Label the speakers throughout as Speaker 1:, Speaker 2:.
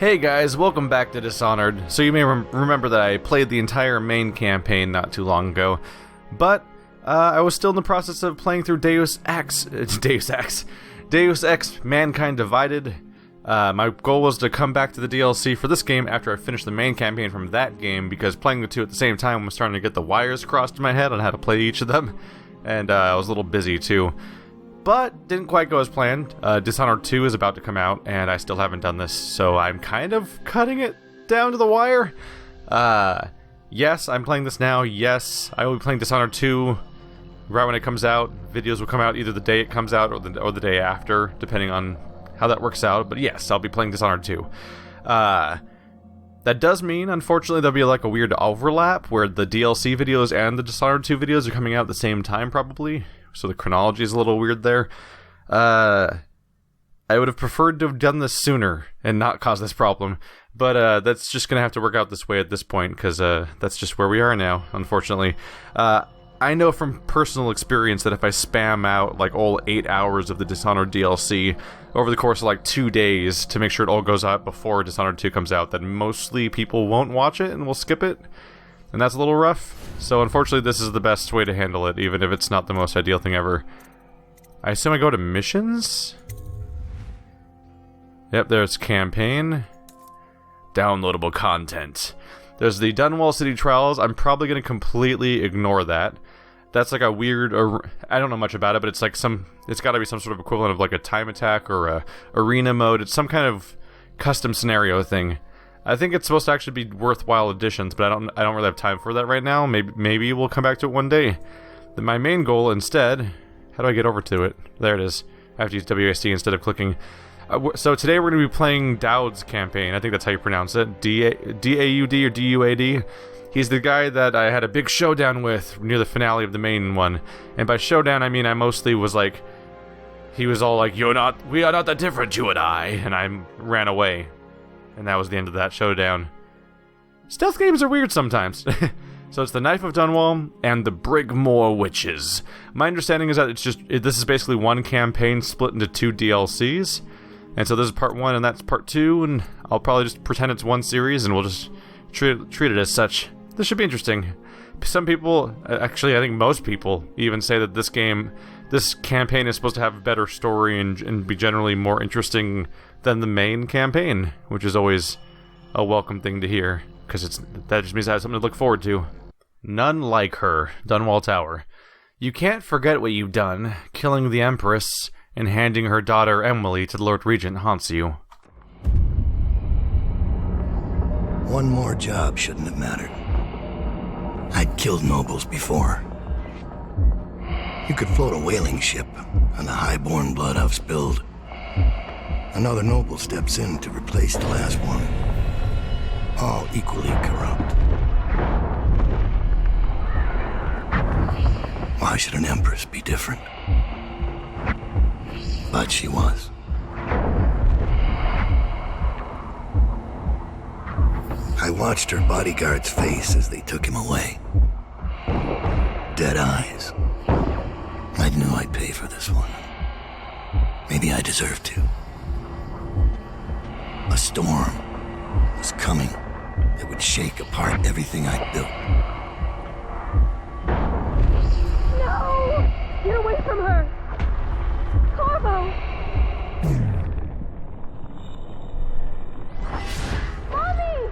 Speaker 1: Hey guys, welcome back to Dishonored. So you may remember that I played the entire main campaign not too long ago, but I was still in the process of playing through Deus Ex, Mankind Divided. My goal was to come back to the DLC for this game after I finished the main campaign from that game, because playing the two at the same time was starting to get the wires crossed in my head on how to play each of them, and I was a little busy too. But didn't quite go as planned. Dishonored 2 is about to come out, and I still haven't done this, so I'm kind of cutting it down to the wire. Yes, I'm playing this now. Yes, I will be playing Dishonored 2 right when it comes out. Videos will come out either the day it comes out or the day after, depending on how that works out. But yes, I'll be playing Dishonored 2. That does mean, unfortunately, there'll be like a weird overlap where the DLC videos and the Dishonored 2 videos are coming out at the same time, probably. So the chronology is a little weird there. I would have preferred to have done this sooner and not cause this problem. But that's just going to have to work out this way at this point, because that's just where we are now, unfortunately. I know from personal experience that if I spam out like all 8 hours of the Dishonored DLC over the course of like 2 days to make sure it all goes out before Dishonored 2 comes out, then mostly people won't watch it and will skip it. And that's a little rough. So unfortunately this is the best way to handle it, even if it's not the most ideal thing ever. I assume I go to missions? Yep, there's campaign. Downloadable content. There's the Dunwall City Trials. I'm probably going to completely ignore that. That's like a weird, I don't know much about it, but it's like it's got to be some sort of equivalent of like a time attack or a arena mode. It's some kind of custom scenario thing. I think it's supposed to actually be worthwhile additions, but I don't really have time for that right now. Maybe we'll come back to it one day. My main goal instead, how do I get over to it? There it is. I have to use WASD instead of clicking. So today we're going to be playing Daud's campaign. I think that's how you pronounce it. D-A-U-D or D-U-A-D. He's the guy that I had a big showdown with near the finale of the main one. And by showdown, I mean I mostly was like, he was all like, we are not that different, you and I ran away. And that was the end of that showdown. Stealth games are weird sometimes. So it's the Knife of Dunwall and the Brigmore Witches. My understanding is that this is basically one campaign split into 2 DLCs. And so this is part 1 and that's part 2, and I'll probably just pretend it's one series and we'll just treat it as such. This should be interesting. Some people, actually I think most people, even say that this campaign is supposed to have a better story and be generally more interesting than the main campaign, which is always a welcome thing to hear, because that just means I have something to look forward to. None like her, Dunwall Tower. You can't forget what you've done. Killing the Empress and handing her daughter Emily to the Lord Regent haunts you.
Speaker 2: One more job shouldn't have mattered. I'd killed nobles before. You could float a whaling ship, and the highborn blood I've spilled. Another noble steps in to replace the last one. All equally corrupt. Why should an empress be different? But she was. I watched her bodyguard's face as they took him away. Dead eyes. I knew I'd pay for this one. Maybe I deserve to. A storm was coming that would shake apart everything I'd built.
Speaker 3: No! Get away from her! Corvo! Mommy!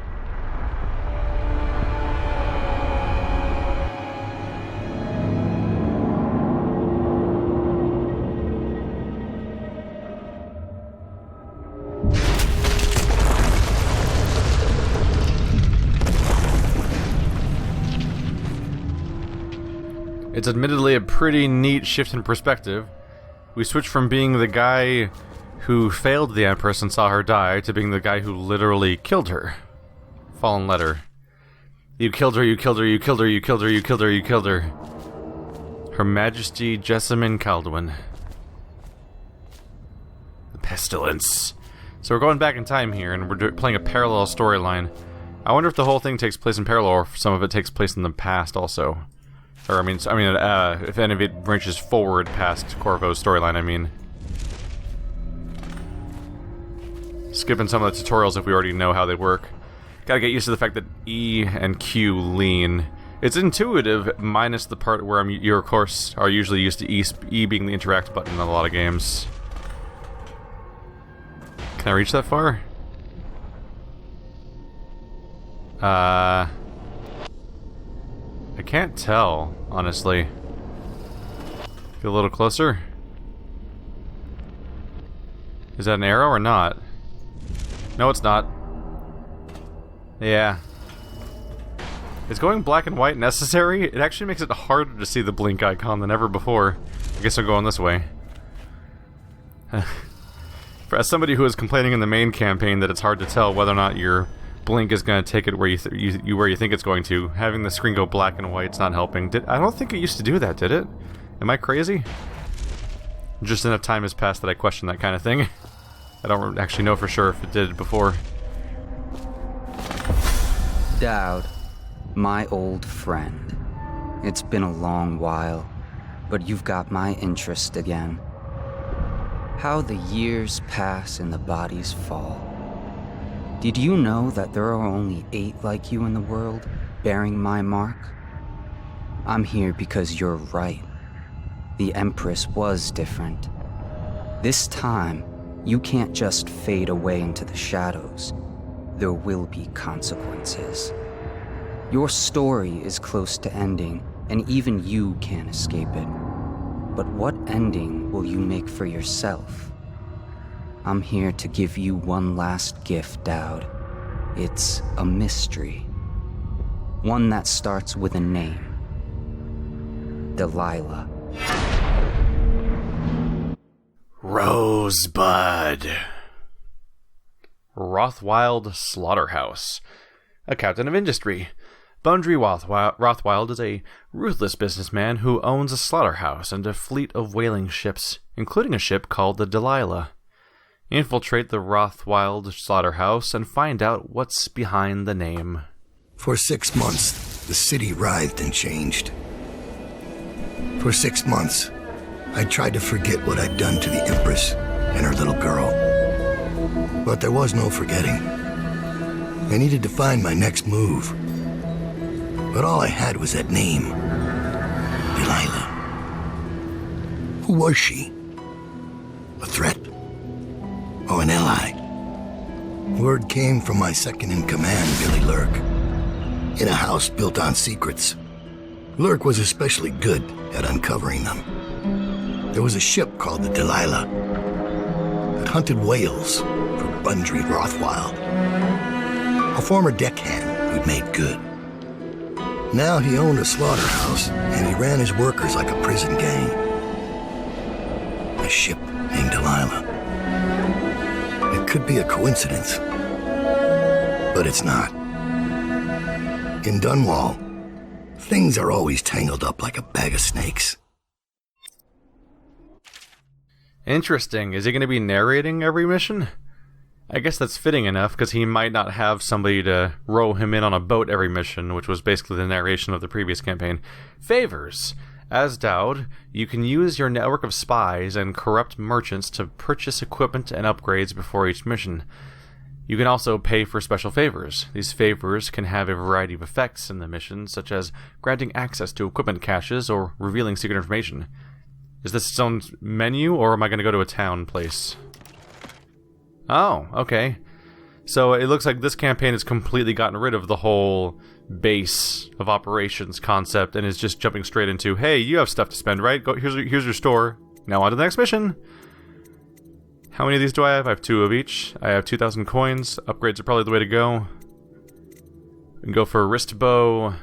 Speaker 1: It's admittedly a pretty neat shift in perspective. We switch from being the guy who failed the Empress and saw her die to being the guy who literally killed her. Fallen letter. You killed her, you killed her, you killed her, you killed her, you killed her, you killed her. Her Majesty Jessamine Caldwin. The Pestilence. So we're going back in time here, and we're playing a parallel storyline. I wonder if the whole thing takes place in parallel, or if some of it takes place in the past also. Or, I mean, if any of it branches forward past Corvo's storyline, I mean. Skipping some of the tutorials if we already know how they work. Gotta get used to the fact that E and Q lean. It's intuitive, minus the part where you, of course, are usually used to E being the interact button in a lot of games. Can I reach that far? I can't tell, honestly. Get a little closer. Is that an arrow or not? No, it's not. Yeah. Is going black and white necessary? It actually makes it harder to see the blink icon than ever before. I guess I'm going this way. As somebody who is complaining in the main campaign that it's hard to tell whether or not your blink is going to take it where you think it's going to, having the screen go black and white's not helping. I don't think it used to do that, did it? Am I crazy? Just enough time has passed that I question that kind of thing. I don't actually know for sure if it did before.
Speaker 4: Daud, my old friend. It's been a long while, but you've got my interest again. How the years pass and the bodies fall. Did you know that there are only 8 like you in the world, bearing my mark? I'm here because you're right. The Empress was different. This time, you can't just fade away into the shadows. There will be consequences. Your story is close to ending, and even you can't escape it. But what ending will you make for yourself? I'm here to give you one last gift, Daud. It's a mystery. One that starts with a name. Delilah.
Speaker 1: Rosebud. Rothwild Slaughterhouse. A captain of industry. Bundry Rothwild is a ruthless businessman who owns a slaughterhouse and a fleet of whaling ships, including a ship called the Delilah. Infiltrate the Rothwild Slaughterhouse and find out what's behind the name.
Speaker 2: For 6 months, the city writhed and changed. For 6 months, I tried to forget what I'd done to the Empress and her little girl. But there was no forgetting. I needed to find my next move. But all I had was that name. Delilah. Who was she? A threat? Or an ally? Word came from my second-in-command, Billy Lurk. In a house built on secrets. Lurk was especially good at uncovering them. There was a ship called the Delilah that hunted whales for Bundry Rothwild. A former deckhand who'd made good. Now he owned a slaughterhouse, and he ran his workers like a prison gang. A ship named Delilah. It could be a coincidence, but it's not. In Dunwall, things are always tangled up like a bag of snakes.
Speaker 1: Interesting. Is he going to be narrating every mission? I guess that's fitting enough, because he might not have somebody to row him in on a boat every mission, which was basically the narration of the previous campaign. Favors. As Daud, you can use your network of spies and corrupt merchants to purchase equipment and upgrades before each mission. You can also pay for special favors. These favors can have a variety of effects in the mission, such as granting access to equipment caches or revealing secret information. Is this its own menu, or am I going to go to a town place? Oh, okay. So it looks like this campaign has completely gotten rid of the whole base of operations concept and is just jumping straight into, hey, you have stuff to spend, right? Go, here's your store. Now on to the next mission. How many of these do I have? I have 2 of each. I have 2,000 coins. Upgrades are probably the way to go. We can go for a wrist bow.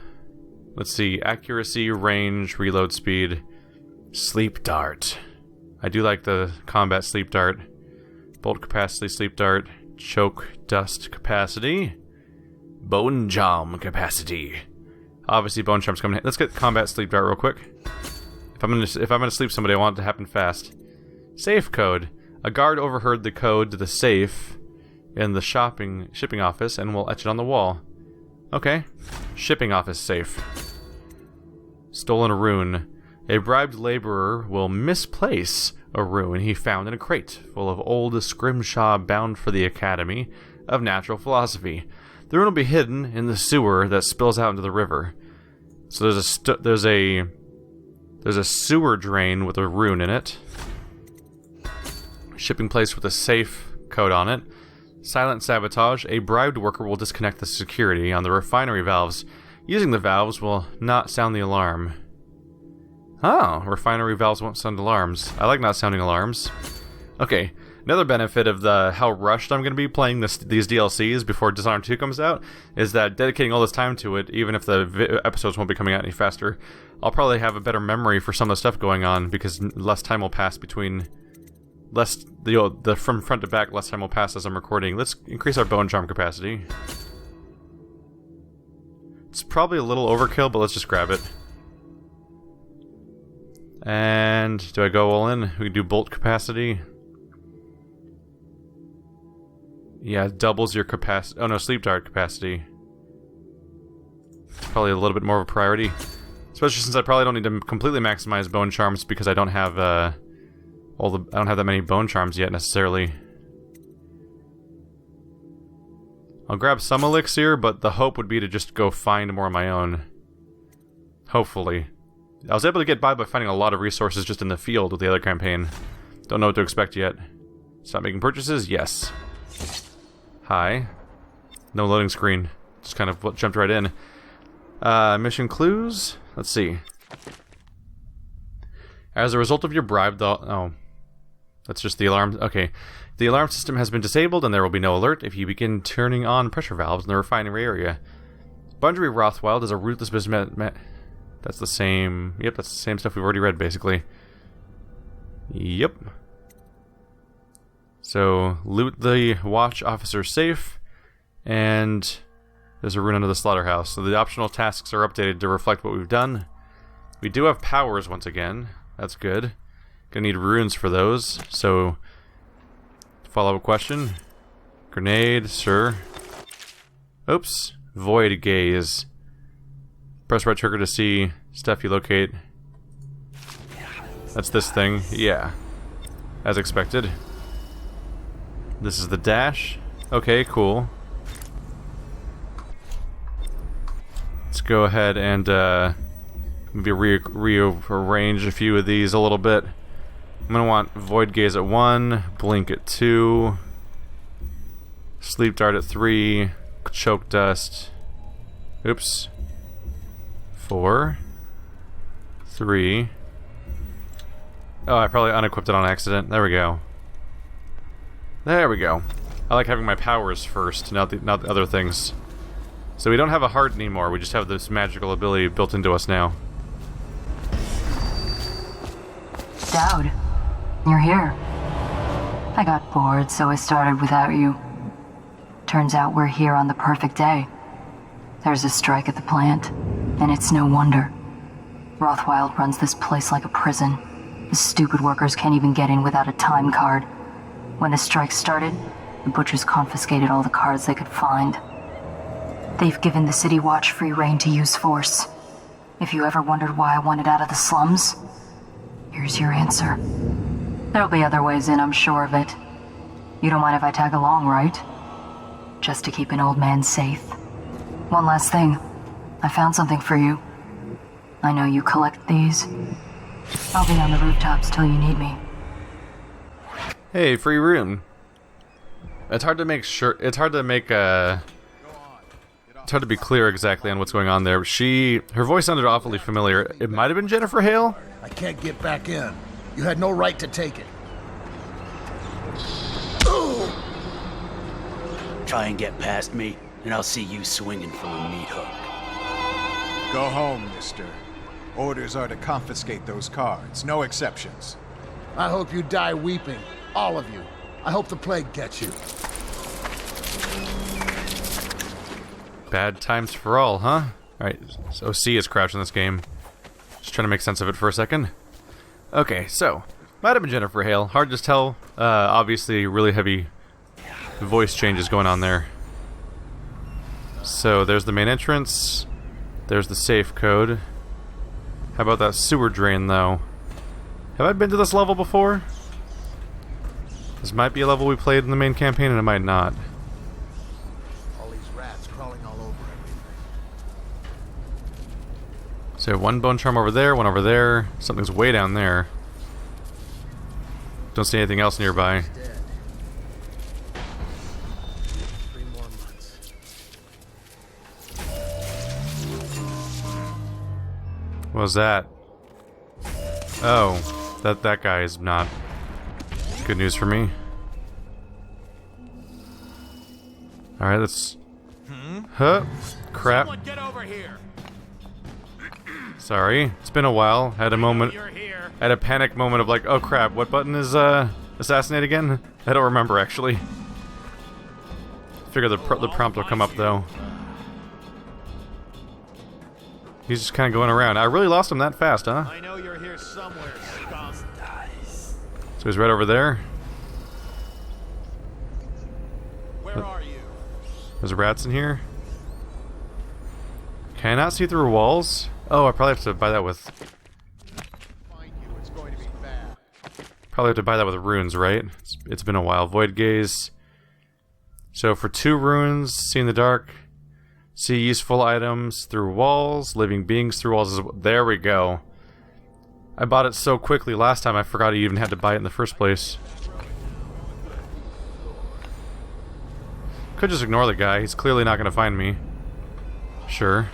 Speaker 1: Let's see. Accuracy, range, reload speed. Sleep dart. I do like the combat sleep dart. Bolt capacity, sleep dart. Choke dust capacity. Bone charm capacity. Obviously bone charm's coming in. Let's get combat sleep dart real quick. If I'm gonna sleep somebody, I want it to happen fast. Safe code. A guard overheard the code to the safe in the shipping office and will etch it on the wall. Okay. Shipping office safe. Stolen rune. A bribed laborer will misplace a rune he found in a crate full of old scrimshaw bound for the Academy of Natural Philosophy. The rune will be hidden in the sewer that spills out into the river. So there's a sewer drain with a rune in it. Shipping place with a safe code on it. Silent sabotage. A bribed worker will disconnect the security on the refinery valves. Using the valves will not sound the alarm. Oh, refinery valves won't sound alarms. I like not sounding alarms. Okay, another benefit of how rushed I'm going to be playing these DLCs before Dishonored 2 comes out is that dedicating all this time to it, even if the episodes won't be coming out any faster, I'll probably have a better memory for some of the stuff going on because less time will pass between... from front to back, less time will pass as I'm recording. Let's increase our bone charm capacity. It's probably a little overkill, but let's just grab it. And do I go all in? We can do bolt capacity. Yeah, doubles your capacity. Oh no, sleep dart capacity. It's probably a little bit more of a priority. Especially since I probably don't need to completely maximize bone charms because I don't have I don't have that many bone charms yet necessarily. I'll grab some elixir, but the hope would be to just go find more on my own. Hopefully. I was able to get by finding a lot of resources just in the field with the other campaign. Don't know what to expect yet. Stop making purchases? Yes. Hi. No loading screen. Just kind of jumped right in. Mission clues? Let's see. As a result of your bribe, oh. That's just the alarm. Okay. The alarm system has been disabled and there will be no alert if you begin turning on pressure valves in the refinery area. Bungery Rothwild is a ruthless businessman. That's the same... Yep, that's the same stuff we've already read, basically. Yep. So, loot the watch officer's safe, and there's a rune under the slaughterhouse. So the optional tasks are updated to reflect what we've done. We do have powers once again. That's good. Gonna need runes for those, so... Follow-up question. Grenade, sir. Oops. Void gaze. Press right trigger to see stuff you locate. That's this thing. Yeah. As expected. This is the dash. Okay, cool. Let's go ahead and maybe rearrange a few of these a little bit. I'm gonna want Void Gaze at 1, Blink at 2, Sleep Dart at 3, Choke Dust. Oops. 4, 3. Oh, I probably unequipped it on accident. There we go. There we go. I like having my powers first, not the other things. So we don't have a heart anymore. We just have this magical ability built into us now.
Speaker 5: Daud, you're here. I got bored, so I started without you. Turns out we're here on the perfect day. There's a strike at the plant, and it's no wonder. Rothwild runs this place like a prison. The stupid workers can't even get in without a time card. When the strike started, the butchers confiscated all the cards they could find. They've given the City Watch free rein to use force. If you ever wondered why I wanted out of the slums, here's your answer. There'll be other ways in, I'm sure of it. You don't mind if I tag along, right? Just to keep an old man safe. One last thing. I found something for you. I know you collect these. I'll be on the rooftops till you need me.
Speaker 1: Hey, free rune. It's hard to make sure. It's hard to be clear exactly on what's going on there. Her voice sounded awfully familiar. It might have been Jennifer Hale.
Speaker 6: I can't get back in. You had no right to take it.
Speaker 7: Try and get past me, and I'll see you swinging from a meat hook.
Speaker 8: Go home, mister. Orders are to confiscate those cards, no exceptions.
Speaker 6: I hope you die weeping, all of you. I hope the plague gets you.
Speaker 1: Bad times for all, huh? Alright, so C is crouched in this game. Just trying to make sense of it for a second. Okay, so, might have been Jennifer Hale. Hard to tell. Obviously, really heavy voice changes going on there. So, there's the main entrance. There's the safe code. How about that sewer drain, though? Have I been to this level before? This might be a level we played in the main campaign, and it might not.
Speaker 6: All these rats crawling all over everything.
Speaker 1: So one bone charm over there, one over there. Something's way down there. Don't see anything else nearby.
Speaker 6: Dead. 3 more months.
Speaker 1: What was that? Oh, that guy is not good news for me. Alright, let's... Huh? Crap.
Speaker 9: Someone get over here.
Speaker 1: Sorry, it's been a while. Had a moment... Had a panic moment of like, oh crap, what button is, assassinate again? I don't remember, actually. Figure the prompt will come up, though. He's just kind of going around. I really lost him that fast, huh?
Speaker 9: I know you're here somewhere, scum.
Speaker 1: So he's right over there.
Speaker 9: Where are you?
Speaker 1: There's rats in here. Can I not see through walls? Oh, I probably have to buy that with...
Speaker 6: Find you, it's going to be bad.
Speaker 1: Probably have to buy that with runes, right? It's been a while. Void gaze. So for 2 runes, see in the dark. See useful items through walls. Living beings through walls. There we go. I bought it so quickly last time I forgot I even had to buy it in the first place. Could just ignore the guy. He's clearly not going to find me. Sure.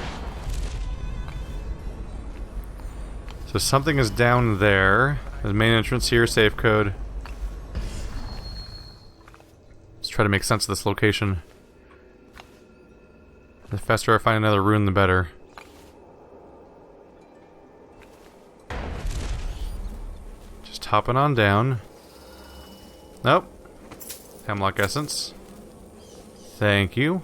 Speaker 1: So something is down there. The main entrance here, safe code. Let's try to make sense of this location. The faster I find another rune, the better. Just hopping on down. Nope. Hemlock essence. Thank you.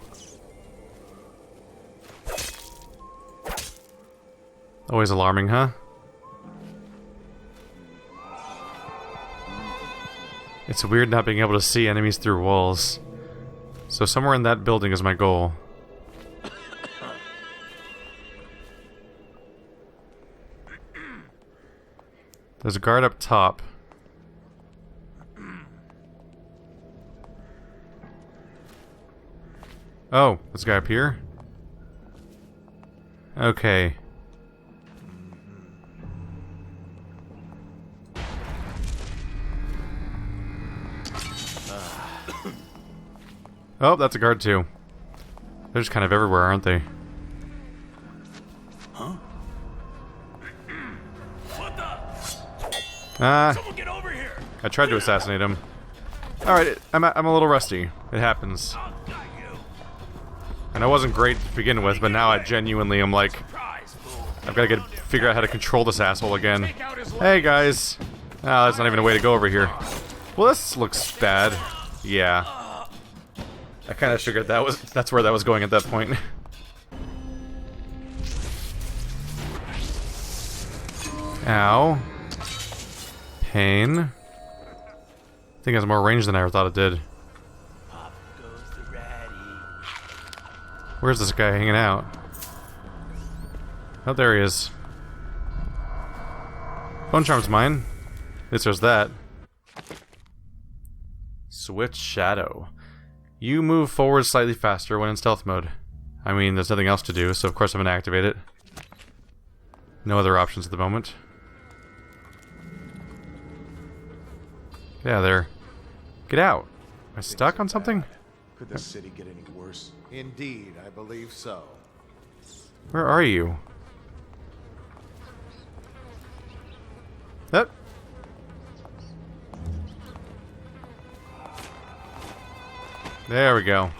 Speaker 1: Always alarming, huh? It's weird not being able to see enemies through walls. So somewhere in that building is my goal. There's a guard up top. Oh, this guy up here? Okay. Oh, that's a guard too. They're just kind of everywhere, aren't they?
Speaker 7: Huh? What
Speaker 1: Ah.
Speaker 7: Someone get over here!
Speaker 1: I tried to assassinate him. Alright, I'm a little rusty. It happens. And I wasn't great to begin with, but now I genuinely am like... I've got to figure out how to control this asshole again. Hey, guys. Oh, that's not even a way to go over here. Well, this looks bad. Yeah. I kind of figured that's where that was going at that point. Ow. Pain. I think it has more range than I ever thought it did.
Speaker 7: Pop goes the ratty.
Speaker 1: Where's this guy hanging out? Oh, there he is. Bone charm's mine. At least there's that. Switch shadow. You move forward slightly faster when in stealth mode. I mean, there's nothing else to do, so of course I'm gonna activate it. No other options at the moment. Get out of there. Get out. Am I stuck on something?
Speaker 8: Could the city get any worse?
Speaker 6: Indeed, I believe so.
Speaker 1: Where are you? Yep. There we go.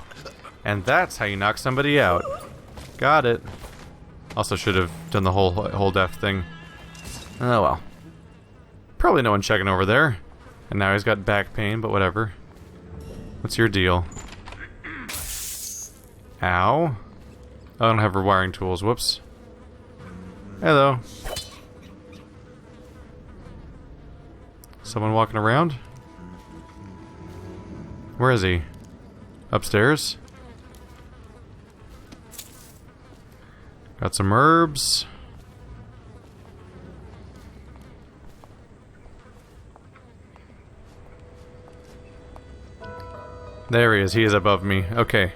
Speaker 1: And that's how you knock somebody out. Got it. Also should have done the whole death thing. Oh well. Probably no one checking over there. And now he's got back pain, but whatever. What's your deal? Ow. I don't have rewiring tools. Whoops. Hello. Someone walking around? Where is he? Upstairs? Got some herbs. There he is. He is above me. Okay.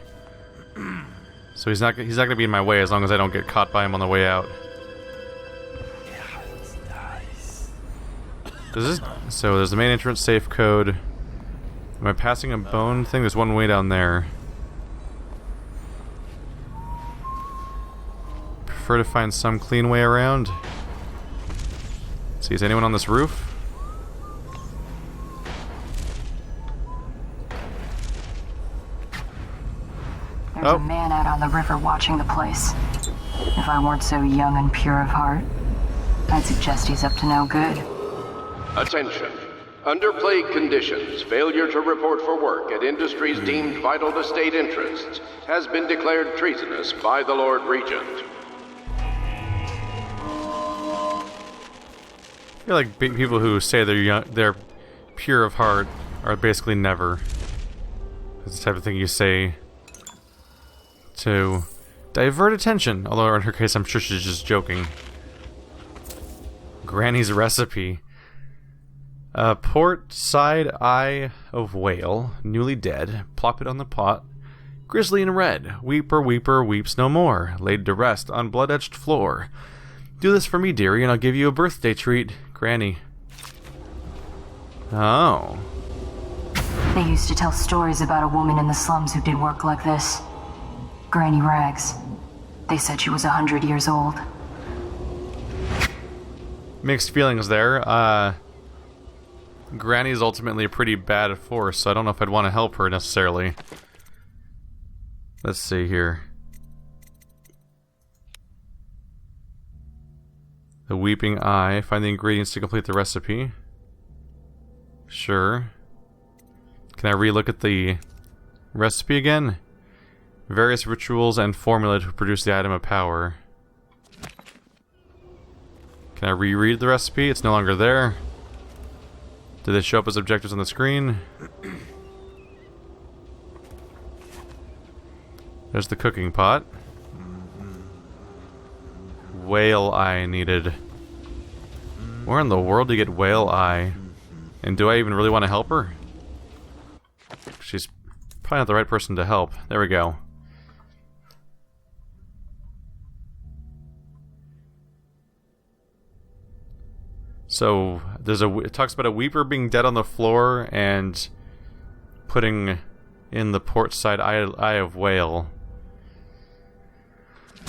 Speaker 1: So he's not gonna be in my way as long as I don't get caught by him on the way out. So there's the main entrance safe code. Am I passing a bone thing? There's one way down there. Prefer to find some clean way around. See, is anyone on this roof?
Speaker 5: There's a man out on the river watching the place. If I weren't so young and pure of heart, I'd suggest he's up to no good.
Speaker 10: Attention. Under plague conditions, failure to report for work at industries deemed vital to state interests has been declared treasonous by the Lord Regent.
Speaker 1: I feel like people who say they're pure of heart are basically never. It's the type of thing you say to divert attention. Although in her case, I'm sure she's just joking. Granny's recipe. Port side eye of whale, newly dead, plop it on the pot. Grizzly in red, weeper, weeper, weeps no more, laid to rest on blood-etched floor. Do this for me, dearie, and I'll give you a birthday treat, Granny. Oh.
Speaker 5: They used to tell stories about a woman in the slums who did work like this. Granny Rags. They said she was 100 years old.
Speaker 1: Mixed feelings there. Granny's ultimately a pretty bad force, so I don't know if I'd want to help her necessarily. Let's see here. The Weeping Eye. Find the ingredients to complete the recipe. Sure. Can I re-look at the recipe again? Various rituals and formula to produce the item of power. Can I reread the recipe? It's no longer there. Do they show up as objectives on the screen? There's the cooking pot. Whale eye needed. Where in the world do you get whale eye? And do I even really want to help her? She's probably not the right person to help. There we go. So it talks about a weeper being dead on the floor and putting in the port side eye of whale.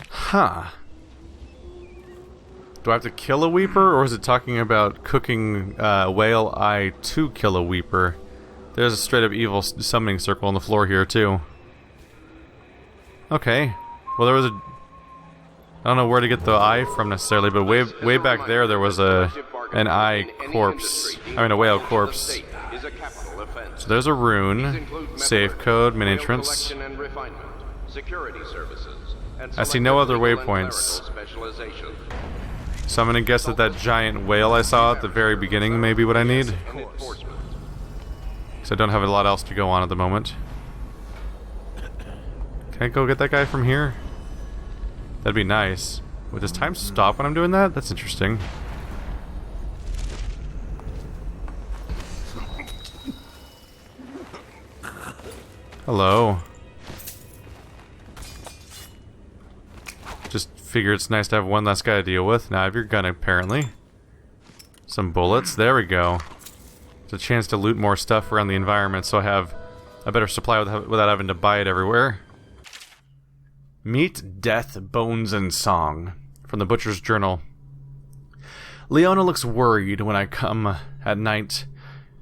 Speaker 1: Huh. Do I have to kill a weeper, or is it talking about cooking whale eye to kill a weeper? There's a straight up evil summoning circle on the floor here too. Okay. Well, there was a... I don't know where to get the eye from necessarily, but way back there was an eye corpse. I mean, a whale corpse. So there's a rune, safe code, main entrance. I see no other waypoints. So I'm gonna guess that giant whale I saw at the very beginning may be what I need. So I don't have a lot else to go on at the moment. Can I go get that guy from here? That'd be nice. Wait, does time stop when I'm doing that? That's interesting. Hello. Just figure it's nice to have one less guy to deal with. Now I have your gun, apparently. Some bullets. There we go. It's a chance to loot more stuff around the environment, so I have a better supply without having to buy it everywhere. Meat, Death, Bones, and Song. From the Butcher's Journal. Leona looks worried when I come at night.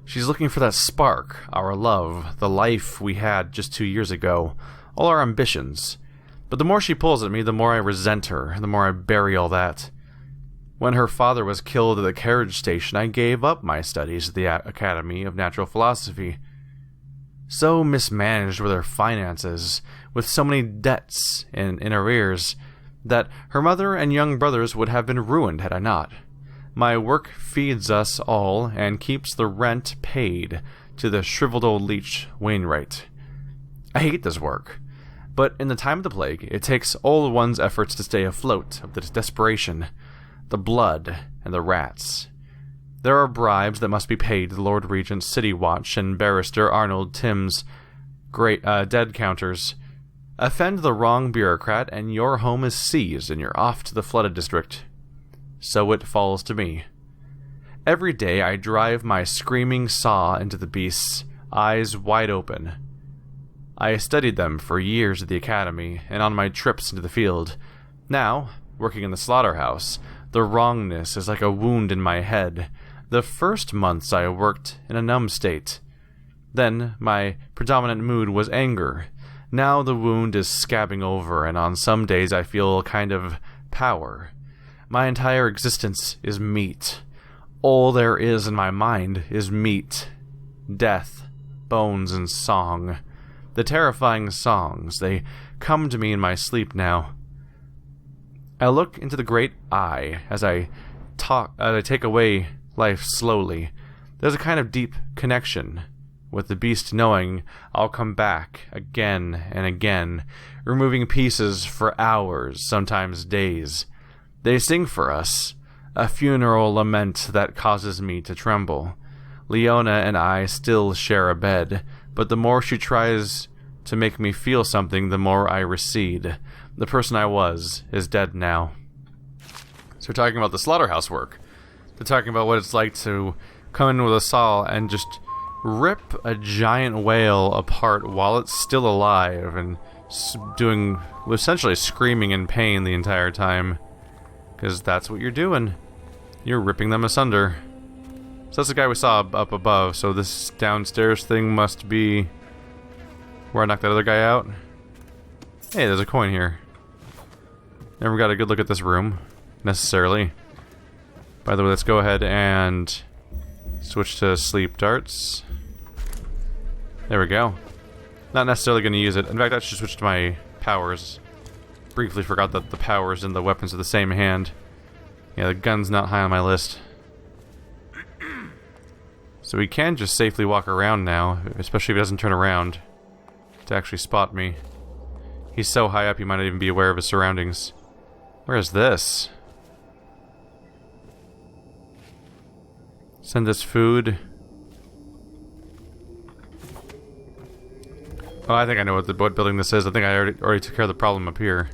Speaker 1: She's looking for that spark, our love, the life we had just 2 years ago, all our ambitions. But the more she pulls at me, the more I resent her, the more I bury all that. When her father was killed at the carriage station, I gave up my studies at the Academy of Natural Philosophy. So mismanaged were their finances, with so many debts in arrears, that her mother and young brothers would have been ruined had I not. My work feeds us all and keeps the rent paid to the shriveled old leech Wainwright. I hate this work, but in the time of the plague, it takes all one's efforts to stay afloat of the desperation, the blood, and the rats. There are bribes that must be paid to the Lord Regent's City Watch and Barrister Arnold Timms' dead counters. Offend the wrong bureaucrat, and your home is seized, and you're off to the flooded district. So it falls to me. Every day I drive my screaming saw into the beasts, eyes wide open. I studied them for years at the academy, and on my trips into the field. Now, working in the slaughterhouse, the wrongness is like a wound in my head. The first months I worked in a numb state. Then, my predominant mood was anger. Now the wound is scabbing over, and on some days I feel a kind of power. My entire existence is meat. All there is in my mind is meat. Death, bones, and song. The terrifying songs, they come to me in my sleep now. I look into the great eye as I take away life slowly. There's a kind of deep connection with the beast knowing I'll come back again and again, removing pieces for hours, sometimes days. They sing for us, a funeral lament that causes me to tremble. Leona and I still share a bed, but the more she tries to make me feel something, the more I recede. The person I was is dead now. So we're talking about the slaughterhouse work. They're talking about what it's like to come in with a saw and just rip a giant whale apart while it's still alive and doing, essentially screaming in pain the entire time. Because that's what you're doing. You're ripping them asunder. So that's the guy we saw up above, so this downstairs thing must be where I knocked that other guy out. Hey, there's a coin here. Never got a good look at this room, necessarily. By the way, let's go ahead and switch to sleep darts. There we go. Not necessarily going to use it. In fact, I should switch to my powers. Briefly forgot that the powers and the weapons are the same hand. Yeah, the gun's not high on my list. So he can just safely walk around now, especially if he doesn't turn around to actually spot me. He's so high up he might not even be aware of his surroundings. Where is this? Send us food. Oh, I think I know what building this is. I think I already took care of the problem up here.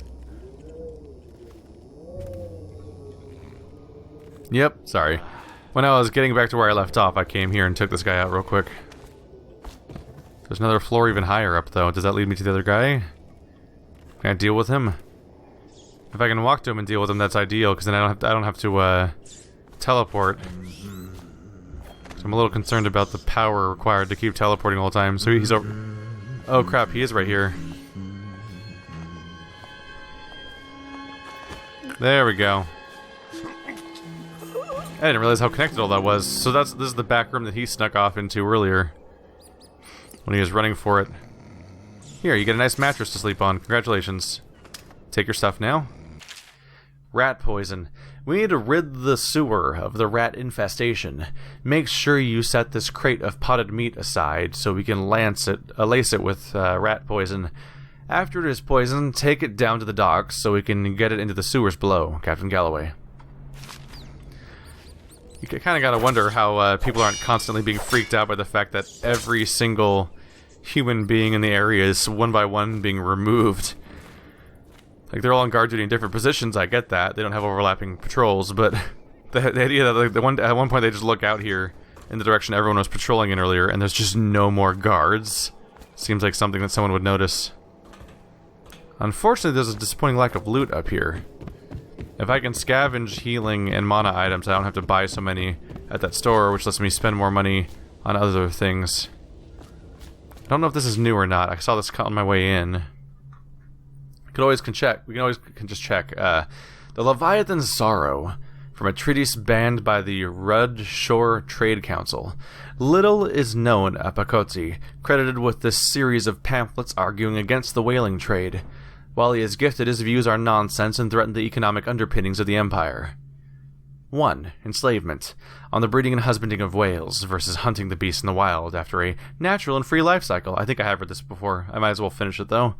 Speaker 1: Yep, sorry. When I was getting back to where I left off, I came here and took this guy out real quick. There's another floor even higher up, though. Does that lead me to the other guy? Can I deal with him? If I can walk to him and deal with him, that's ideal, because then I don't have to teleport. So I'm a little concerned about the power required to keep teleporting all the time. So he's over. Oh crap, he is right here. There we go. I didn't realize how connected all that was. So this is the back room that he snuck off into earlier when he was running for it. Here, you get a nice mattress to sleep on. Congratulations. Take your stuff now. Rat poison. We need to rid the sewer of the rat infestation. Make sure you set this crate of potted meat aside so we can lace it with rat poison. After it is poisoned, take it down to the docks so we can get it into the sewers below, Captain Galloway. You kind of gotta wonder how people aren't constantly being freaked out by the fact that every single human being in the area is one by one being removed. Like, they're all on guard duty in different positions, I get that. They don't have overlapping patrols, but the idea that like, at one point they just look out here in the direction everyone was patrolling in earlier and there's just no more guards seems like something that someone would notice. Unfortunately, there's a disappointing lack of loot up here. If I can scavenge healing and mana items, I don't have to buy so many at that store, which lets me spend more money on other things. I don't know if this is new or not. I saw this on my way in. We can always just check. The Leviathan's Sorrow, from a treatise banned by the Rudd Shore Trade Council. Little is known of Pakoti, credited with this series of pamphlets arguing against the whaling trade. While he is gifted, his views are nonsense and threaten the economic underpinnings of the Empire. 1. Enslavement. On the breeding and husbanding of whales versus hunting the beast in the wild after a natural and free life cycle. I think I have read this before. I might as well finish it, though.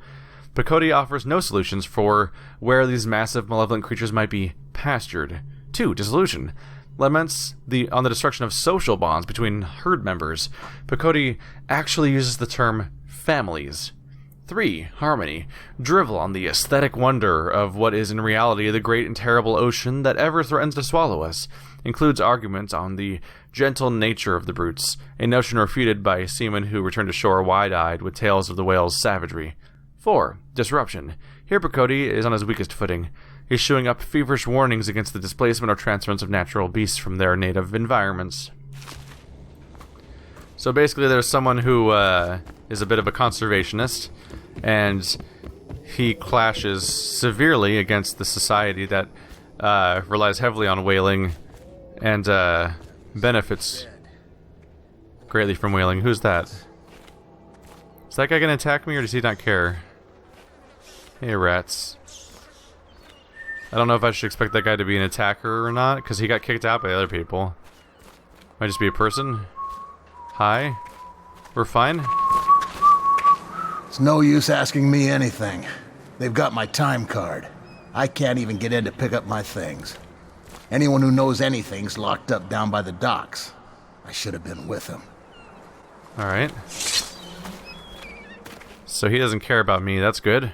Speaker 1: Pakoti offers no solutions for where these massive malevolent creatures might be pastured. 2. Dissolution. Laments on the destruction of social bonds between herd members. Pakoti actually uses the term families. 3. Harmony. Drivel on the aesthetic wonder of what is in reality the great and terrible ocean that ever threatens to swallow us. Includes arguments on the gentle nature of the brutes, a notion refuted by seamen who return to shore wide-eyed with tales of the whale's savagery. 4. Disruption. Here Picodi is on his weakest footing. He's showing up feverish warnings against the displacement or transference of natural beasts from their native environments. So basically there's someone who is a bit of a conservationist, and he clashes severely against the society that relies heavily on whaling and benefits greatly from whaling. Who's that? Is that guy gonna attack me, or does he not care? Hey, rats. I don't know if I should expect that guy to be an attacker or not, because he got kicked out by other people. Might just be a person. Hi. We're fine.
Speaker 6: It's no use asking me anything. They've got my time card. I can't even get in to pick up my things. Anyone who knows anything's locked up down by the docks. I should have been with him.
Speaker 1: Alright. So he doesn't care about me, that's good.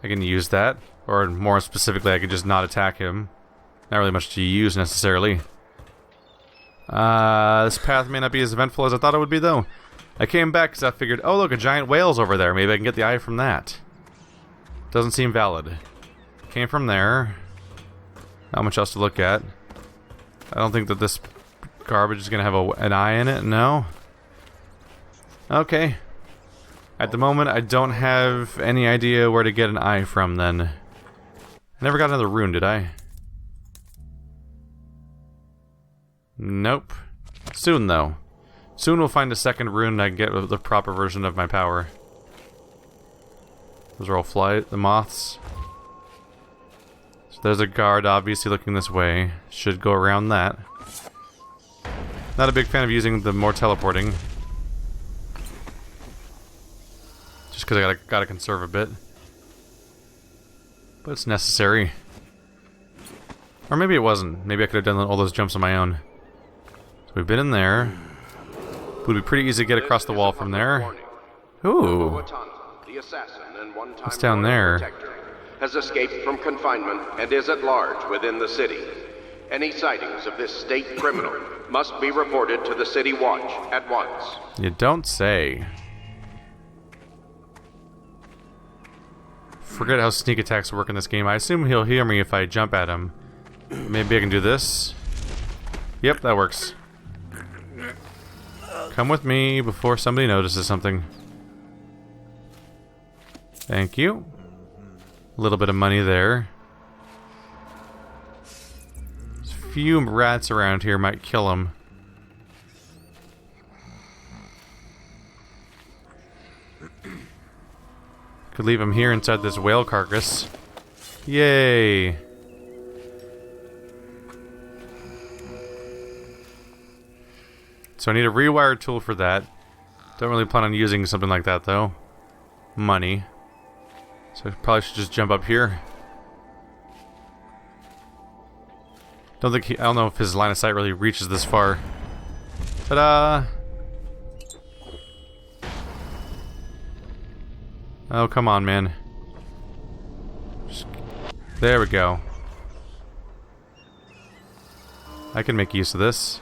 Speaker 1: I can use that. Or more specifically, I could just not attack him. Not really much to use, necessarily. This path may not be as eventful as I thought it would be, though. I came back because I figured, oh look, a giant whale's over there. Maybe I can get the eye from that. Doesn't seem valid. Came from there. Not much else to look at. I don't think that this garbage is going to have an eye in it, no? Okay. At the moment, I don't have any idea where to get an eye from, then. I never got another rune, did I? Nope. Soon, though. Soon we'll find a second rune and I can get the proper version of my power. Those are all the moths. So there's a guard obviously looking this way. Should go around that. Not a big fan of using the more teleporting. Just because I gotta conserve a bit. But it's necessary. Or maybe it wasn't. Maybe I could have done all those jumps on my own. So we've been in there. It would be pretty easy to get across the wall from there. Ooh. What's down there?
Speaker 10: Has escaped from confinement and is at large within the city. Any sightings of this state criminal must be reported to the City Watch at once.
Speaker 1: You don't say. Forget how sneak attacks work in this game. I assume he'll hear me if I jump at him. Maybe I can do this. Yep, that works. Come with me before somebody notices something. Thank you. A little bit of money there. There's a few rats around here, might kill him. Could leave him here inside this whale carcass. Yay! So I need a rewire tool for that. Don't really plan on using something like that though. Money. So I probably should just jump up here. I don't know if his line of sight really reaches this far. Ta-da! Oh, come on, man. There we go. I can make use of this.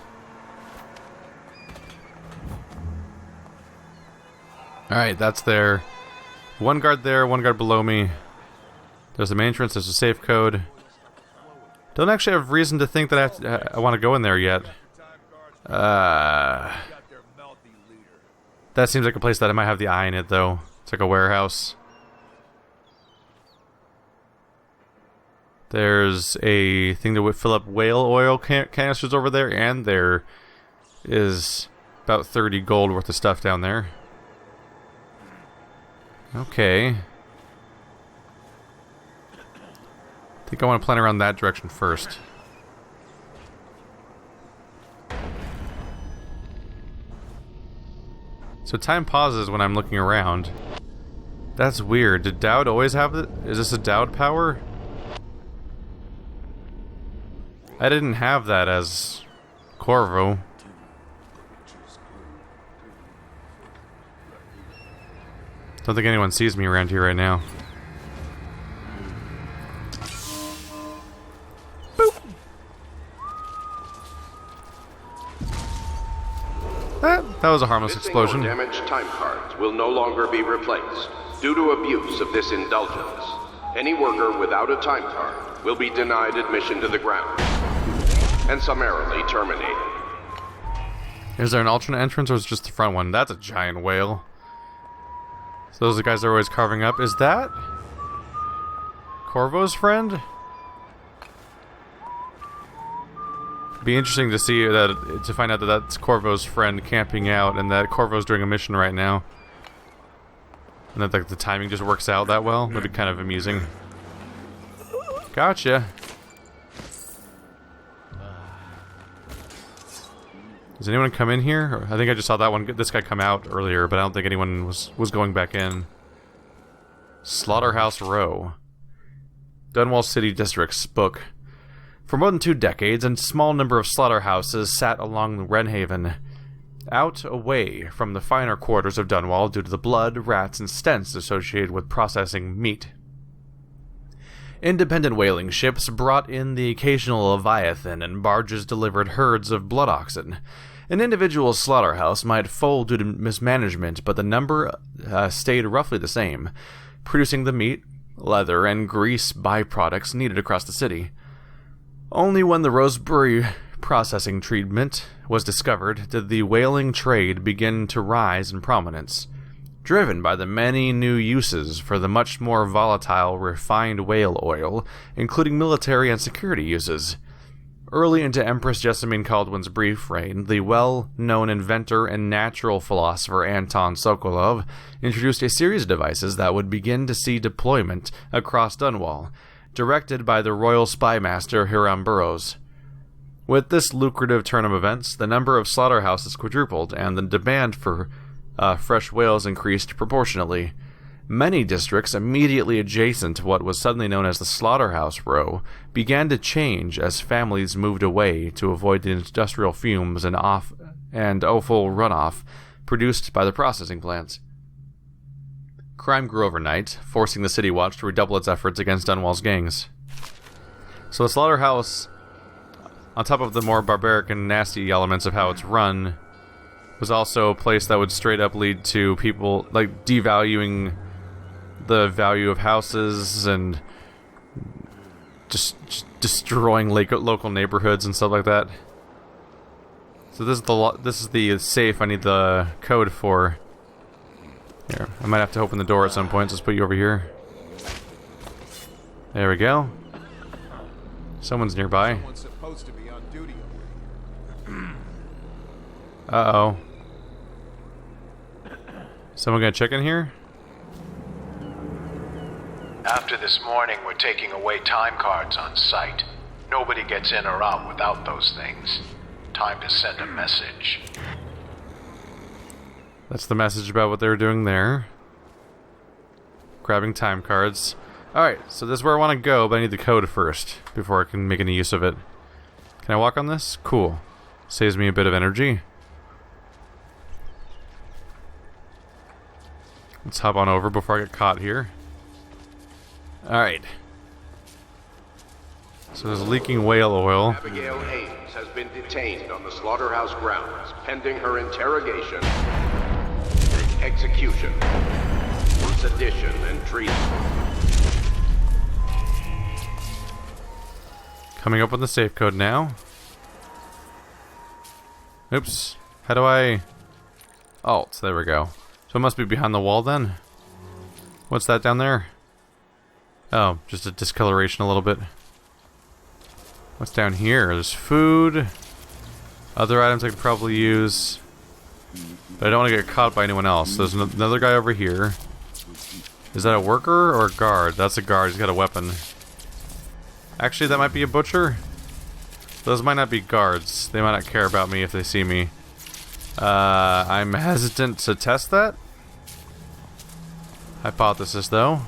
Speaker 1: Alright, that's there. One guard there, one guard below me. There's the main entrance, there's a safe code. Don't actually have reason to think that I want to go in there yet. That seems like a place that I might have the eye in it, though. It's like a warehouse. There's a thing to fill up whale oil canisters over there, and there is about 30 gold worth of stuff down there. Okay. I think I want to plan around that direction first. So time pauses when I'm looking around. That's weird. Did Daud always have it? Is this a Daud power? I didn't have that as Corvo. Don't think anyone sees me around here right now. Boop! That was a harmless explosion.
Speaker 10: Missing or damaged time cards will no longer be replaced due to abuse of this indulgence. Any worker without a time card will be denied admission to the ground and summarily terminated.
Speaker 1: Is there an alternate entrance or is it just the front one? That's a giant whale. So those are the guys they're always carving up. Is that Corvo's friend? Be interesting to see that, to find out that that's Corvo's friend camping out, and that Corvo's doing a mission right now, and that the timing just works out that well. That'd be kind of amusing. Gotcha. Does anyone come in here? I think I just saw that one. This guy come out earlier, but I don't think anyone was going back in. Slaughterhouse Row. Dunwall City District's book. For more than 2 decades, a small number of slaughterhouses sat along WRENHAVEN, out away from the finer quarters of Dunwall due to the blood, rats, and stench associated with processing meat. Independent whaling ships brought in the occasional Leviathan, and barges delivered herds of blood oxen. An individual slaughterhouse might fold due to mismanagement, but the number stayed roughly the same, producing the meat, leather, and grease byproducts needed across the city. Only when the Rosebery processing treatment was discovered did the whaling trade begin to rise in prominence, driven by the many new uses for the much more volatile refined whale oil, including military and security uses. Early into Empress Jessamine Caldwin's brief reign, the well-known inventor and natural philosopher Anton Sokolov introduced a series of devices that would begin to see deployment across Dunwall, directed by the royal spymaster Hiram Burrows. With this lucrative turn of events, the number of slaughterhouses quadrupled, and the demand for fresh whales increased proportionately. Many districts immediately adjacent to what was suddenly known as the Slaughterhouse Row began to change as families moved away to avoid the industrial fumes and offal runoff produced by the processing plants. Crime grew overnight, forcing the City Watch to redouble its efforts against Dunwall's gangs. So the slaughterhouse, on top of the more barbaric and nasty elements of how it's run, was also a place that would straight up lead to people, like, devaluing the value of houses and just destroying local neighborhoods and stuff like that. So this is the safe I need the code for. Here, I might have to open the door at some point. So let's put you over here. There we go. Someone's nearby.
Speaker 8: Someone's supposed to be on duty over here.
Speaker 1: Uh-oh. Someone gonna check in here?
Speaker 9: After this morning, we're taking away time cards on site. Nobody gets in or out without those things. Time to send a message.
Speaker 1: That's the message about what they were doing there. Grabbing time cards. Alright, so this is where I want to go, but I need the code first before I can make any use of it. Can I walk on this? Cool. Saves me a bit of energy. Let's hop on over before I get caught here. Alright. So there's leaking whale oil.
Speaker 10: Abigail Haynes has been detained on the slaughterhouse grounds, pending her interrogation and execution for sedition and treason.
Speaker 1: Coming up with the safe code now. Oops. How do I... Alt. There we go. So it must be behind the wall then? What's that down there? Oh, just a discoloration a little bit. What's down here? There's food. Other items I could probably use. But I don't want to get caught by anyone else. There's another guy over here. Is that a worker or a guard? That's a guard. He's got a weapon. Actually, that might be a butcher. Those might not be guards. They might not care about me if they see me. I'm hesitant to test that. Hypothesis, though.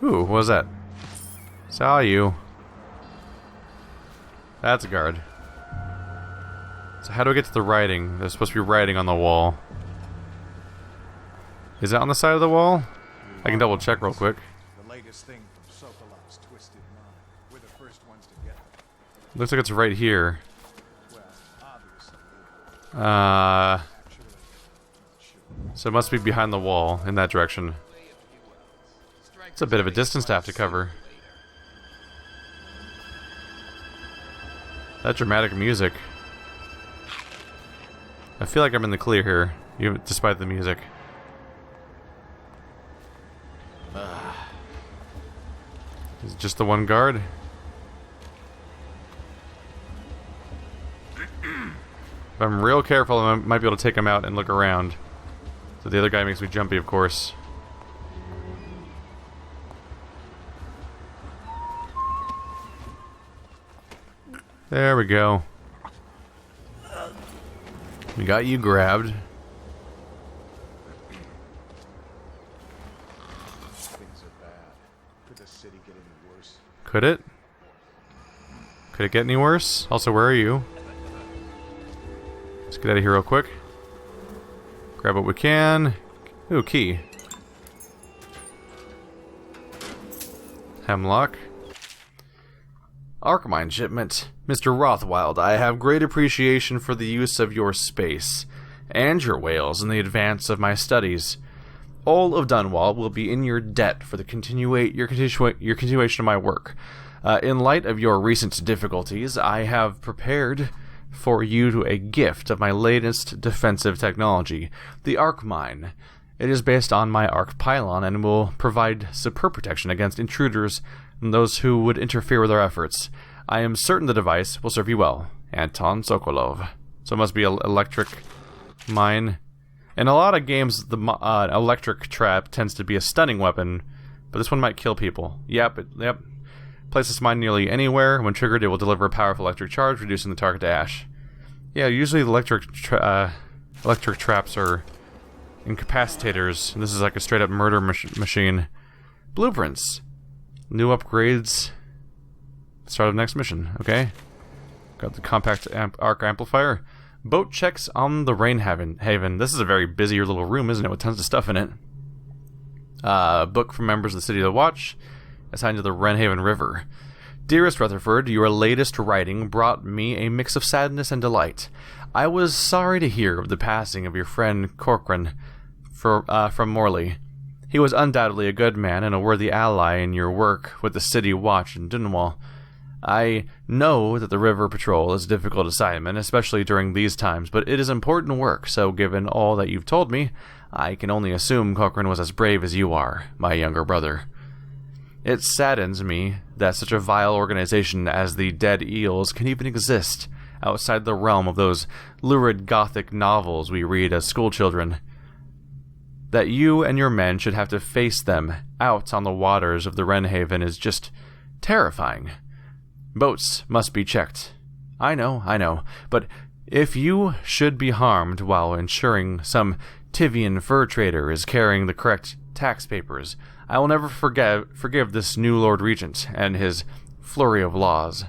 Speaker 1: Ooh, what was that? Saw you. That's a guard. So how do I get to the writing? There's supposed to be writing on the wall. Is it on the side of the wall? I can double check real quick.
Speaker 8: The latest thing from Sokolov's twisted mind. We're the first ones to get it.
Speaker 1: Looks like it's right here. So it must be behind the wall, in that direction. It's a bit of a distance to have to cover. That dramatic music. I feel like I'm in the clear here, even despite the music. Is it just the one guard? If I'm real careful, I might be able to take him out and look around. So the other guy makes me jumpy, of course. There we go. We got you grabbed.
Speaker 8: Things are bad. Could the city get any worse?
Speaker 1: Could it? Could it get any worse? Also, where are you? Let's get out of here real quick. Grab what we can. Ooh, key. Hemlock. Arkane shipment. Mr. Rothwild, I have great appreciation for the use of your space and your whales in the advance of my studies. All of Dunwall will be in your debt for the continuation of my work. In light of your recent difficulties, I have prepared for you a gift of my latest defensive technology, the Arc Mine. It is based on my Arc Pylon and will provide superb protection against intruders and those who would interfere with our efforts. I am certain the device will serve you well. Anton Sokolov. So it must be an electric mine. In a lot of games, the electric trap tends to be a stunning weapon, but this one might kill people. Yep. Place this mine nearly anywhere. When triggered, it will deliver a powerful electric charge, reducing the target to ash. Yeah, usually the electric traps are incapacitators. This is like a straight-up murder machine. Blueprints. New upgrades. Start of next mission. Okay. Got the compact arc amplifier. Boat checks on the WRENHAVEN. This is a very busy little room, isn't it? With tons of stuff in it. Book from members of the City of the Watch. Assigned to the WRENHAVEN River. Dearest Rutherford, your latest writing brought me a mix of sadness and delight. I was sorry to hear of the passing of your friend Corcoran from Morley. He was undoubtedly a good man and a worthy ally in your work with the City Watch in Dunwall. I know that the River Patrol is a difficult assignment, especially during these times, but it is important work, so given all that you've told me, I can only assume Corcoran was as brave as you are, my younger brother. It saddens me that such a vile organization as the Dead Eels can even exist outside the realm of those lurid Gothic novels we read as schoolchildren. That you and your men should have to face them out on the waters of the WRENHAVEN is just terrifying. Boats must be checked. I know, but if you should be harmed while ensuring some Tivian fur trader is carrying the correct tax papers, I will never forgive this new Lord Regent and his flurry of laws.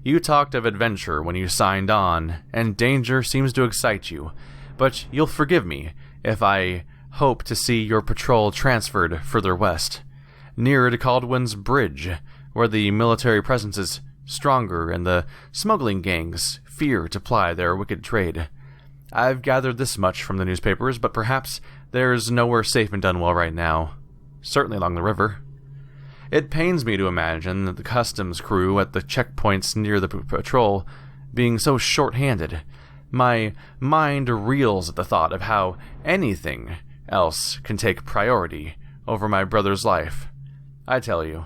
Speaker 1: You talked of adventure when you signed on, and danger seems to excite you, but you'll forgive me if I hope to see your patrol transferred further west, nearer to Caldwin's Bridge, where the military presence is stronger and the smuggling gangs fear to ply their wicked trade. I've gathered this much from the newspapers, but perhaps there's nowhere safe in Dunwall right now, certainly along the river. It pains me to imagine that the customs crew at the checkpoints near the patrol being so short-handed. My mind reels at the thought of how anything else can take priority over my brother's life. I tell you,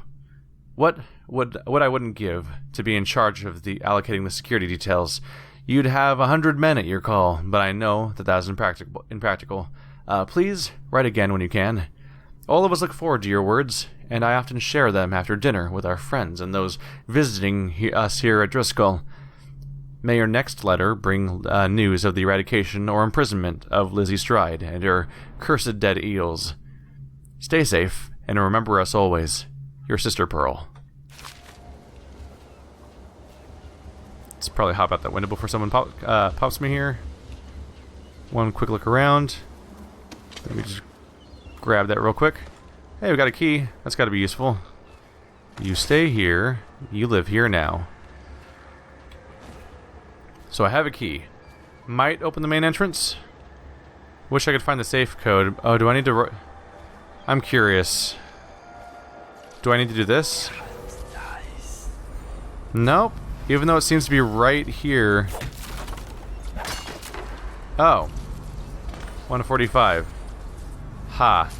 Speaker 1: what I wouldn't give to be in charge of allocating the security details. You'd have 100 men at your call, but I know that is impractical. Please write again when you can. All of us look forward to your words, and I often share them after dinner with our friends and those visiting us here at Driscoll. May your next letter bring news of the eradication or imprisonment of Lizzie Stride and her cursed dead eels. Stay safe, and remember us always. Your sister Pearl. Let's probably hop out that window before someone pops me here. One quick look around. Let me just grab that real quick. Hey, we got a key. That's got to be useful. You stay here. You live here now. So I have a key. Might open the main entrance. Wish I could find the safe code. Oh, do I need to... I'm curious. Do I need to do this? Nope. Even though it seems to be right here. Oh. 145. Ha.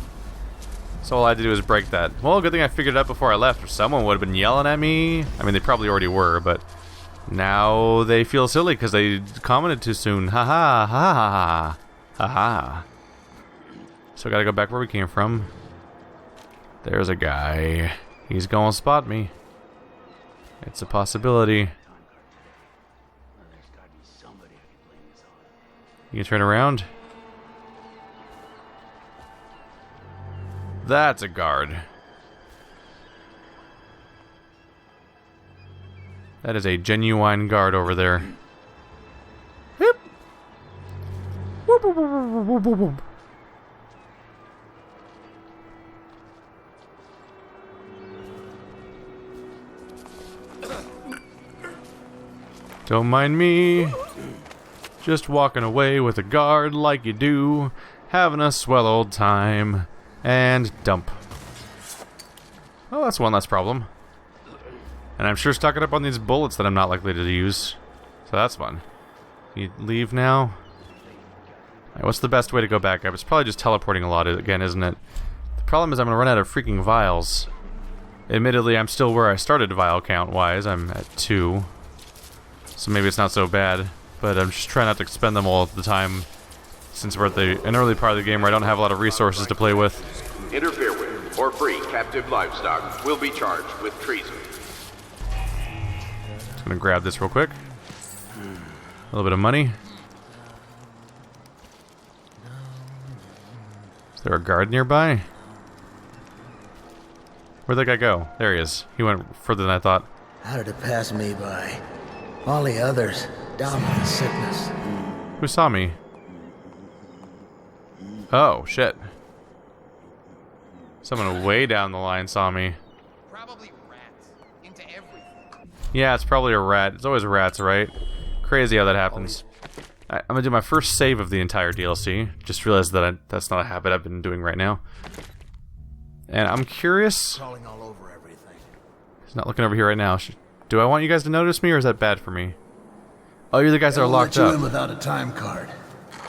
Speaker 1: So all I had to do is break that. Well, good thing I figured it out before I left, or someone would have been yelling at me. I mean, they probably already were, but now they feel silly because they commented too soon. Ha ha ha ha ha ha. So I gotta go back where we came from. There's a guy. He's gonna spot me. It's a possibility. You can turn around. That's a guard. That is a genuine guard over there. Whoop. Whoop, whoop, whoop, whoop, whoop, whoop. Don't mind me. Just walking away with a guard like you do. Having a swell old time. And dump. Oh, that's one less problem. And I'm sure stocking up on these bullets that I'm not likely to use. So that's fun. You leave now? Alright, what's the best way to go back up? It's probably just teleporting a lot again, isn't it? The problem is I'm going to run out of freaking vials. Admittedly, I'm still where I started vial count-wise. I'm at 2. So maybe it's not so bad. But I'm just trying not to spend them all at the time. Since we're at an early part of the game where I don't have a lot of resources to play with.
Speaker 10: Interfere with or free captive livestock will be charged with treason.
Speaker 1: Just gonna grab this real quick. A little bit of money. Is there a guard nearby? Where'd that guy go? There he is. He went further than I thought.
Speaker 2: How did it pass me by? All the others, down with the sickness.
Speaker 1: Who saw me? Oh, shit. Someone way down the line saw me.
Speaker 11: Probably rats. Into everything.
Speaker 1: Yeah, it's probably a rat. It's always rats, right? Crazy how that happens. I'm gonna do my first save of the entire DLC. Just realized that that's not a habit I've been doing right now. And I'm curious.
Speaker 2: Crawling all over everything.
Speaker 1: He's not looking over here right now. Do I want you guys to notice me, or is that bad for me? Oh, you're the guys that are locked up.
Speaker 6: Let you in without a time card.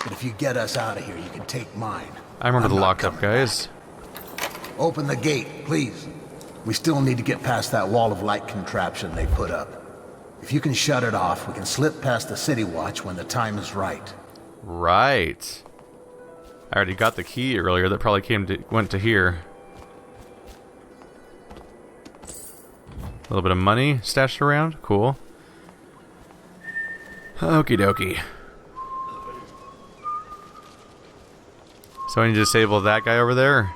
Speaker 6: But if you get us out of here, you can take mine.
Speaker 1: I remember the locked up guys.
Speaker 6: Open the gate, please. We still need to get past that wall of light contraption they put up. If you can shut it off, we can slip past the city watch when the time is right.
Speaker 1: Right. I already got the key earlier. That probably went to here. A little bit of money stashed around. Cool. Okie dokie. So I need to disable that guy over there.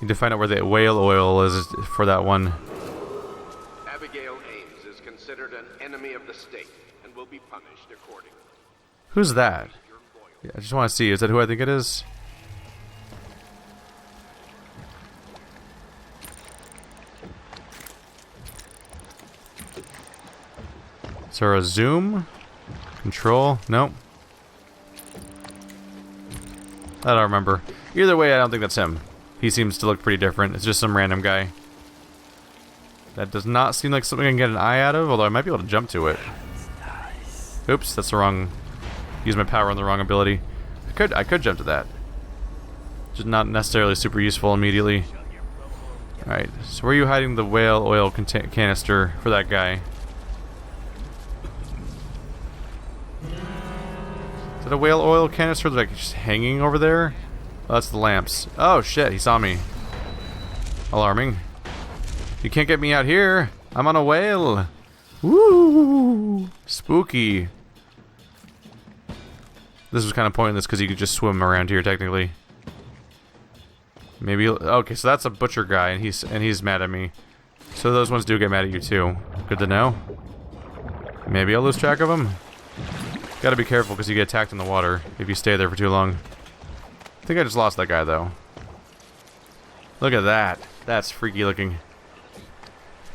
Speaker 1: Need to find out where the whale oil is for that one.
Speaker 10: Abigail Ames is considered an enemy of the state and will be punished accordingly.
Speaker 1: Who's that? Yeah, I just want to see. Is that who I think it is? Is there a zoom? Control? Nope. I don't remember. Either way, I don't think that's him. He seems to look pretty different. It's just some random guy. That does not seem like something I can get an eye out of, although I might be able to jump to it. Oops, that's the wrong... Use my power on the wrong ability. I could jump to that. Just not necessarily super useful immediately. Alright, so where are you hiding the whale oil canister for that guy? Is that a whale oil canister that's like just hanging over there? Oh, that's the lamps. Oh shit, he saw me. Alarming. You can't get me out here. I'm on a whale. Woo! Spooky. This was kind of pointless because you could just swim around here technically. Maybe. Okay, so that's a butcher guy, and he's mad at me. So those ones do get mad at you too. Good to know. Maybe I'll lose track of him. Gotta be careful because you get attacked in the water if you stay there for too long. I think I just lost that guy though. Look at that. That's freaky looking.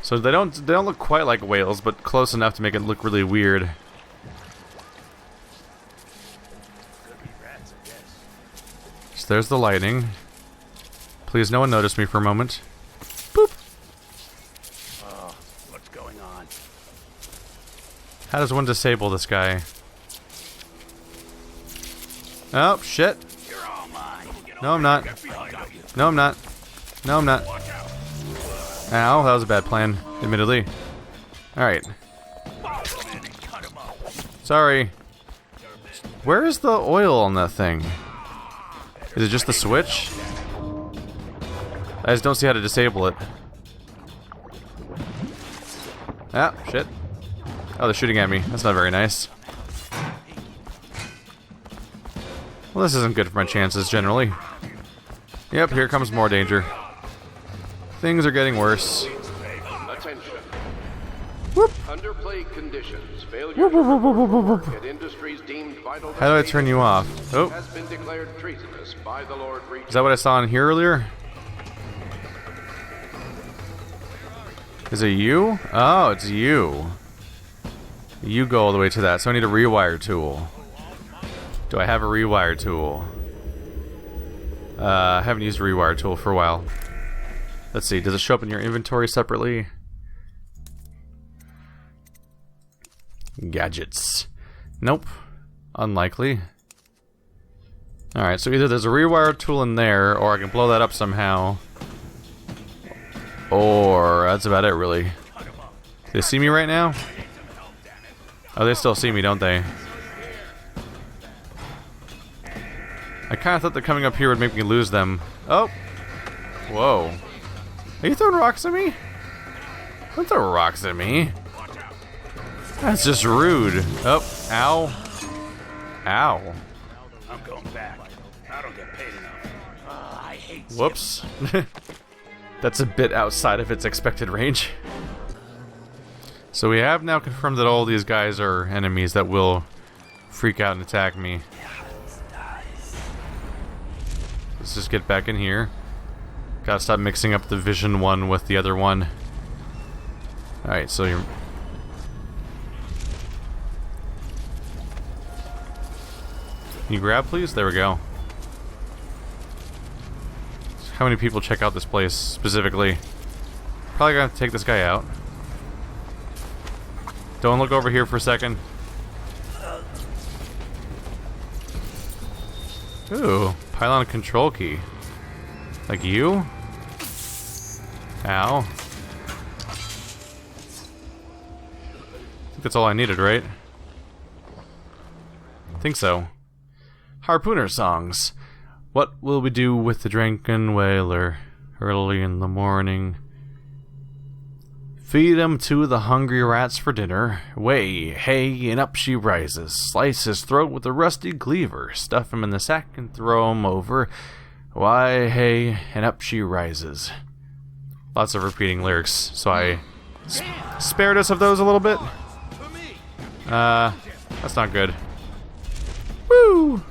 Speaker 1: So they don't look quite like whales, but close enough to make it look really weird. So there's the lightning. Please no one notice me for a moment. Boop.
Speaker 7: Oh, what's going on?
Speaker 1: How does one disable this guy? Oh, shit.
Speaker 7: You're all mine.
Speaker 1: No, I'm not. No, I'm not. No, I'm not. Ow, that was a bad plan, admittedly. Alright. Sorry. Where is the oil on that thing? Is it just the switch? I just don't see how to disable it. Ah, shit. Oh, they're shooting at me. That's not very nice. Well, this isn't good for my chances, generally. Yep, here comes more danger. Things are getting worse.
Speaker 10: Attention.
Speaker 1: Whoop.
Speaker 10: Under plague conditions, failure to at industries deemed vital.
Speaker 1: How do I turn you off? Oh.
Speaker 10: Has been declared treasonous by the Lord Regent.
Speaker 1: Is that what I saw in here earlier? Is it you? Oh, it's you. You go all the way to that, so I need a rewire tool. Do I have a rewire tool? I haven't used a rewire tool for a while. Let's see, does it show up in your inventory separately? Gadgets. Nope. Unlikely. Alright, so either there's a rewire tool in there, or I can blow that up somehow. Or that's about it, really. Do they see me right now? Oh, they still see me, don't they? I kind of thought that coming up here would make me lose them. Oh! Whoa. Are you throwing rocks at me? Don't throw rocks at me. That's just rude. Oh, ow. Ow.
Speaker 7: I'm going back. I don't get paid enough. I hate
Speaker 1: Whoops. That's a bit outside of its expected range. So we have now confirmed that all these guys are enemies that will freak out and attack me. Let's just get back in here. Gotta stop mixing up the vision one with the other one. Alright, so you're... Can you grab, please? There we go. How many people check out this place, specifically? Probably gonna have to take this guy out. Don't look over here for a second. Ooh, pylon control key. Like you? Ow. I think that's all I needed, right? I think so. Harpooner songs. What will we do with the drunken whaler early in the morning? Feed him to the hungry rats for dinner. Way, hey, and up she rises. Slice his throat with a rusty cleaver. Stuff him in the sack and throw him over. Why, hey, and up she rises. Lots of repeating lyrics, so I spared us of those a little bit. That's not good. Woo!